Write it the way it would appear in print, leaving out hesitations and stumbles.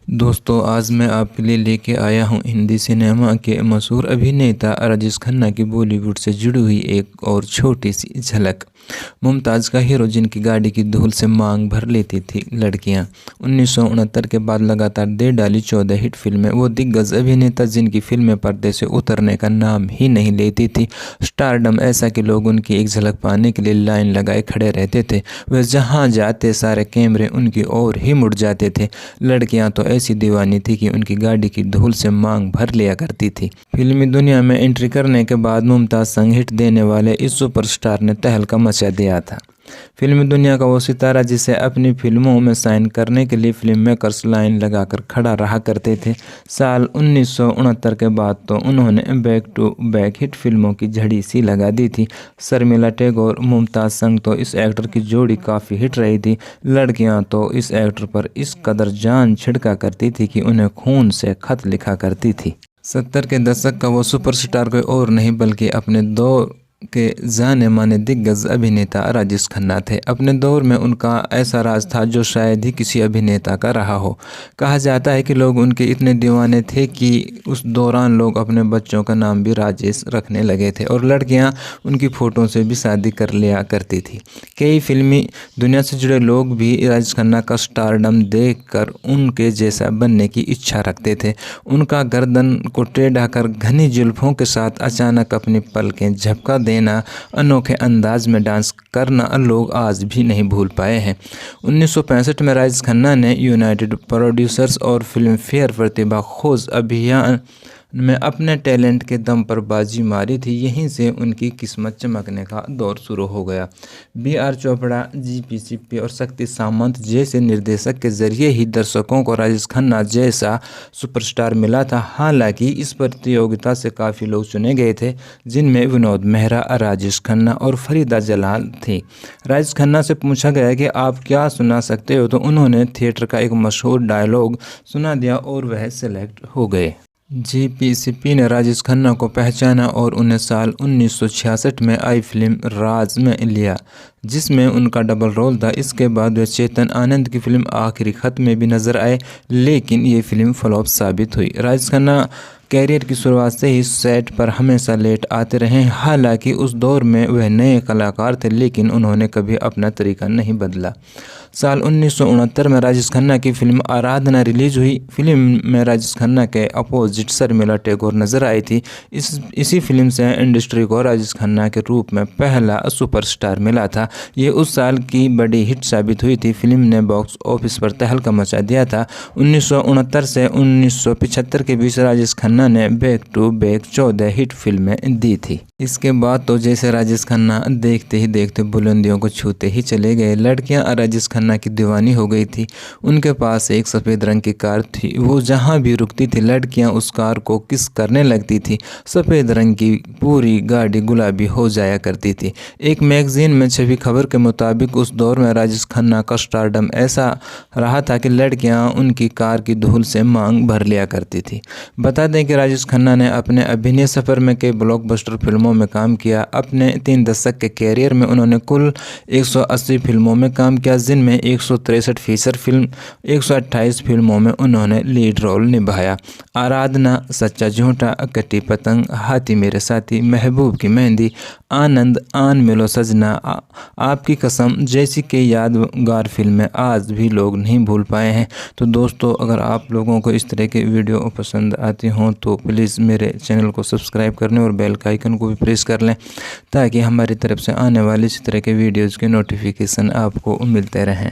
दोस्तों, आज मैं आपके लिए लेके आया हूँ हिंदी सिनेमा के मशहूर अभिनेता राजेश खन्ना की बॉलीवुड से जुड़ी हुई एक और छोटी सी झलक। मुमताज़ का हीरो जिनकी गाड़ी की धूल से मांग भर लेती थी लड़कियाँ। 1969 के बाद लगातार दे डाली 14 हिट फिल्में। वो दिग्गज अभिनेता जिनकी फिल्में पर्दे से उतरने का नाम ही नहीं लेती थी। स्टारडम ऐसा कि लोग उनकी एक झलक पाने के लिए लाइन लगाए खड़े रहते थे। वे जहाँ जाते सारे कैमरे उनकी ओर ही मुड़ जाते थे। लड़कियां तो ऐसी दीवानी थी कि उनकी गाड़ी की धूल से मांग भर लिया करती थी। फिल्मी दुनिया में एंट्री करने के बाद मुमताज़ संग हिट देने वाले इस सुपरस्टार ने तहलका मचा दिया था। फिल्मी दुनिया का वो सितारा जिसे अपनी फिल्मों में साइन करने के लिए फिल्म मेकर्स लाइन लगाकर खड़ा रहा करते थे। साल 1969 के बाद तो उन्होंने बैक टू बैक हिट फिल्मों की झड़ी सी लगा दी थी। शर्मिला टैगोर मुमताज़ संग तो इस एक्टर की जोड़ी काफ़ी हिट रही थी। लड़कियां तो इस एक्टर पर इस कदर जान छिड़का करती थी कि उन्हें खून से खत लिखा करती थी। 70 के दशक का वो सुपरस्टार कोई और नहीं बल्कि अपने दौर के जाने माने दिग्गज अभिनेता राजेश खन्ना थे। अपने दौर में उनका ऐसा राज था जो शायद ही किसी अभिनेता का रहा हो। कहा जाता है कि लोग उनके इतने दीवाने थे कि उस दौरान लोग अपने बच्चों का नाम भी राजेश रखने लगे थे और लड़कियां उनकी फ़ोटो से भी शादी कर लिया करती थी। कई फिल्मी दुनिया से जुड़े लोग भी राजेश खन्ना का स्टारडम देखकर उनके जैसा बनने की इच्छा रखते थे। उनका गर्दन को टेढ़ा कर घनी जुल्फों के साथ अचानक अपनी पलकें झपका देना, अनोखे अंदाज में डांस करना लोग आज भी नहीं भूल पाए हैं। 1965 में राजेश खन्ना ने यूनाइटेड प्रोड्यूसर्स और फिल्म फेयर प्रतिभा खोज अभियान में अपने टैलेंट के दम पर बाजी मारी थी। यहीं से उनकी किस्मत चमकने का दौर शुरू हो गया। B.R. चोपड़ा, G.P. सिप्पी और शक्ति सामंत जैसे निर्देशक के जरिए ही दर्शकों को राजेश खन्ना जैसा सुपरस्टार मिला था। हालांकि इस प्रतियोगिता से काफ़ी लोग चुने गए थे, जिनमें विनोद मेहरा, राजेश खन्ना और फरीदा जलाल थी। राजेश खन्ना से पूछा गया कि आप क्या सुना सकते हो, तो उन्होंने थिएटर का एक मशहूर डायलॉग सुना दिया और वह सेलेक्ट हो गए। G.P. सिप्पी ने राजेश खन्ना को पहचाना और उन्हें साल 1966 में आई फिल्म राज में लिया, जिसमें उनका डबल रोल था। इसके बाद वे चेतन आनंद की फिल्म आखिरी खत में भी नजर आए, लेकिन ये फिल्म फ्लॉप साबित हुई। राजेश खन्ना कैरियर की शुरुआत से ही सेट पर हमेशा लेट आते रहे। हालांकि उस दौर में वह नए कलाकार थे, लेकिन उन्होंने कभी अपना तरीका नहीं बदला। साल 1969 में राजेश खन्ना की फिल्म आराधना रिलीज हुई। फिल्म में राजेश खन्ना के अपोजिट शर्मिला टैगोर नजर आई थी। इसी फिल्म से इंडस्ट्री को राजेश खन्ना के रूप में पहला सुपरस्टार मिला था। ये उस साल की बड़ी हिट साबित हुई थी। फिल्म ने बॉक्स ऑफिस पर तहलका मचा दिया था। 1969 से 1975 के बीच राजेश खन्ना ने बैक टू बैक 14 हिट फिल्में दी थी। इसके बाद तो जैसे राजेश खन्ना देखते ही देखते बुलंदियों को छूते ही चले गए। लड़कियां राजेश खन्ना की दीवानी हो गई थी। उनके पास एक सफ़ेद रंग की कार थी। वो जहां भी रुकती थी लड़कियां उस कार को किस करने लगती थी। सफ़ेद रंग की पूरी गाड़ी गुलाबी हो जाया करती थी। एक मैगजीन में छपी खबर के मुताबिक उस दौर में राजेश खन्ना का स्टारडम ऐसा रहा था कि लड़कियां उनकी कार की धूल से मांग भर लिया करती थी। बता दें कि राजेश खन्ना ने अपने अभिनय सफ़र में कई ब्लॉकबस्टर फिल्मों में काम किया। अपने 3 दशक के कैरियर में उन्होंने कुल 180 फिल्मों में काम किया, जिनमें 163 फीचर फिल्म, 128 फिल्मों में उन्होंने लीड रोल निभाया। आराधना, सच्चा झूठा, कटी पतंग, हाथी मेरे साथी, महबूब की मेहंदी, आनंद, आन मिलो सजना, आपकी कसम जैसी कई यादगार फिल्में आज भी लोग नहीं भूल पाए हैं। तो दोस्तों, अगर आप लोगों को इस तरह के वीडियो पसंद आती हों तो प्लीज़ मेरे चैनल को सब्सक्राइब करने और बेल का आइकन को भी प्रेस कर लें, ताकि हमारी तरफ से आने वाले इस तरह के वीडियोज़ के नोटिफिकेशन आपको मिलते रहें।